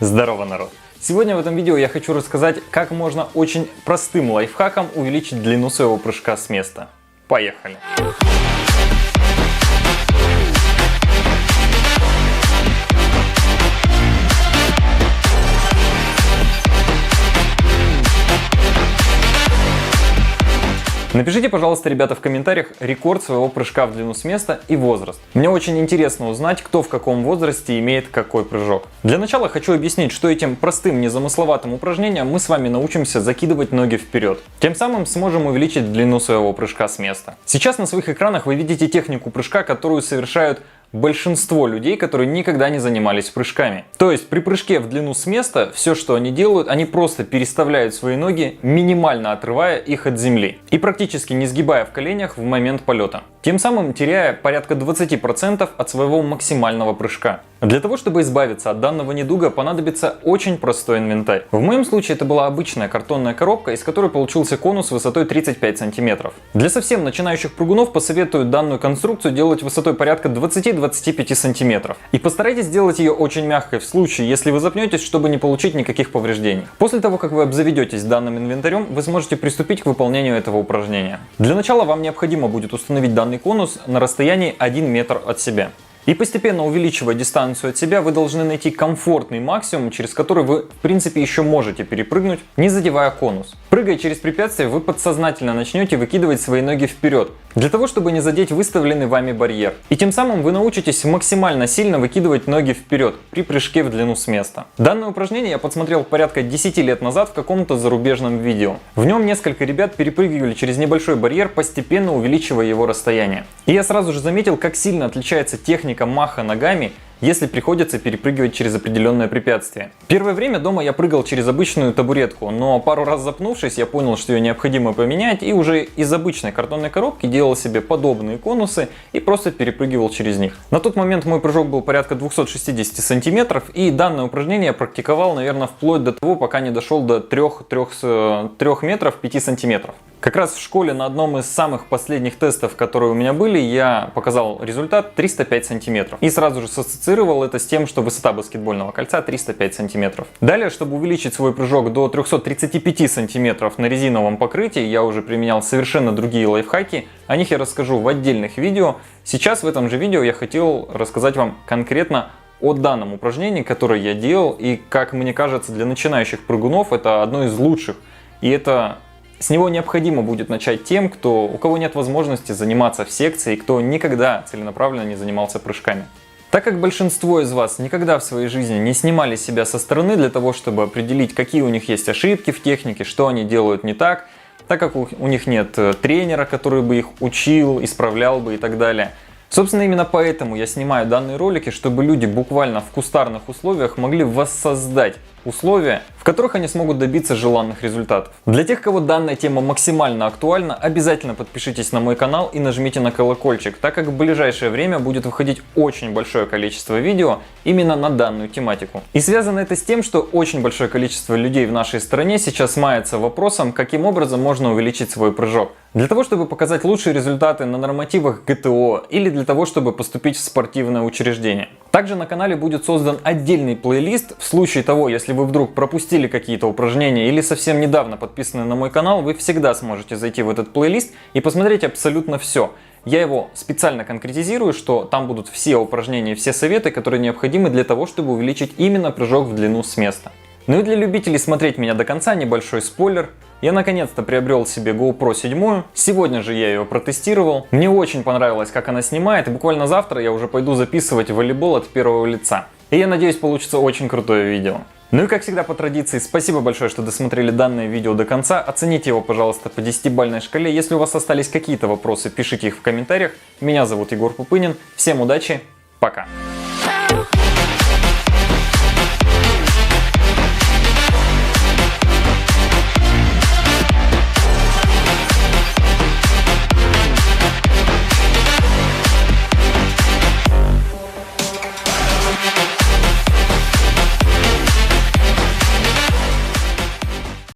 Здорово, народ! Сегодня в этом видео я хочу рассказать, как можно очень простым лайфхаком увеличить длину своего прыжка с места. Поехали! Напишите, пожалуйста, ребята, в комментариях рекорд своего прыжка в длину с места и возраст. Мне очень интересно узнать, кто в каком возрасте имеет какой прыжок. Для начала хочу объяснить, что этим простым, незамысловатым упражнением мы с вами научимся закидывать ноги вперед. Тем самым сможем увеличить длину своего прыжка с места. Сейчас на своих экранах вы видите технику прыжка, которую совершают большинство людей, которые никогда не занимались прыжками. То есть при прыжке в длину с места все, что они делают, они просто переставляют свои ноги, минимально отрывая их от земли и практически не сгибая в коленях в момент полета. Тем самым теряя порядка 20% от своего максимального прыжка. Для того, чтобы избавиться от данного недуга, понадобится очень простой инвентарь. В моем случае это была обычная картонная коробка, из которой получился конус высотой 35 см. Для совсем начинающих прыгунов посоветую данную конструкцию делать высотой порядка 20-25 см. И постарайтесь сделать ее очень мягкой в случае, если вы запнетесь, чтобы не получить никаких повреждений. После того, как вы обзаведетесь данным инвентарем, вы сможете приступить к выполнению этого упражнения. Для начала вам необходимо будет установить данный конус на расстоянии 1 метр от себя. И постепенно увеличивая дистанцию от себя, вы должны найти комфортный максимум, через который вы, в принципе, еще можете перепрыгнуть, не задевая конус. Прыгая через препятствие, вы подсознательно начнете выкидывать свои ноги вперед, для того, чтобы не задеть выставленный вами барьер. И тем самым вы научитесь максимально сильно выкидывать ноги вперед при прыжке в длину с места. Данное упражнение я подсмотрел порядка 10 лет назад в каком-то зарубежном видео. В нем несколько ребят перепрыгивали через небольшой барьер, постепенно увеличивая его расстояние. И я сразу же заметил, как сильно отличается техника маха ногами, если приходится перепрыгивать через определенное препятствие. Первое время дома я прыгал через обычную табуретку, но пару раз запнувшись, я понял, что ее необходимо поменять, и уже из обычной картонной коробки делал себе подобные конусы и просто перепрыгивал через них. На тот момент мой прыжок был порядка 260 сантиметров, и данное упражнение я практиковал, наверное, вплоть до того, пока не дошел до 3 метров 5 сантиметров. Как раз в школе на одном из самых последних тестов, которые у меня были, я показал результат 305 сантиметров. И сразу же ассоциировал это с тем, что высота баскетбольного кольца 305 сантиметров. Далее, чтобы увеличить свой прыжок до 335 сантиметров на резиновом покрытии, я уже применял совершенно другие лайфхаки. О них я расскажу в отдельных видео. Сейчас в этом же видео я хотел рассказать вам конкретно о данном упражнении, которое я делал. И, как мне кажется, для начинающих прыгунов это одно из лучших. И с него необходимо будет начать тем, у кого нет возможности заниматься в секции и кто никогда целенаправленно не занимался прыжками. Так как большинство из вас никогда в своей жизни не снимали себя со стороны для того, чтобы определить, какие у них есть ошибки в технике, что они делают не так, так как у них нет тренера, который бы их учил, исправлял бы и так далее. Собственно, именно поэтому я снимаю данные ролики, чтобы люди буквально в кустарных условиях могли воссоздать условия, в которых они смогут добиться желанных результатов. Для тех, кого данная тема максимально актуальна, обязательно подпишитесь на мой канал и нажмите на колокольчик, так как в ближайшее время будет выходить очень большое количество видео именно на данную тематику. И связано это с тем, что очень большое количество людей в нашей стране сейчас мается вопросом, каким образом можно увеличить свой прыжок. Для того, чтобы показать лучшие результаты на нормативах ГТО или для того, чтобы поступить в спортивное учреждение. Также на канале будет создан отдельный плейлист. В случае того, если вы вдруг пропустили какие-то упражнения или совсем недавно подписаны на мой канал, вы всегда сможете зайти в этот плейлист и посмотреть абсолютно все. Я его специально конкретизирую, что там будут все упражнения, все советы, которые необходимы для того, чтобы увеличить именно прыжок в длину с места. Ну и для любителей смотреть меня до конца небольшой спойлер. Я наконец-то приобрел себе GoPro 7. Сегодня же я ее протестировал. Мне очень понравилось, как она снимает. И буквально завтра я уже пойду записывать волейбол от первого лица. И я надеюсь, получится очень крутое видео. Ну и как всегда по традиции, спасибо большое, что досмотрели данное видео до конца. Оцените его, пожалуйста, по 10-бальной шкале. Если у вас остались какие-то вопросы, пишите их в комментариях. Меня зовут Егор Пупынин. Всем удачи, пока!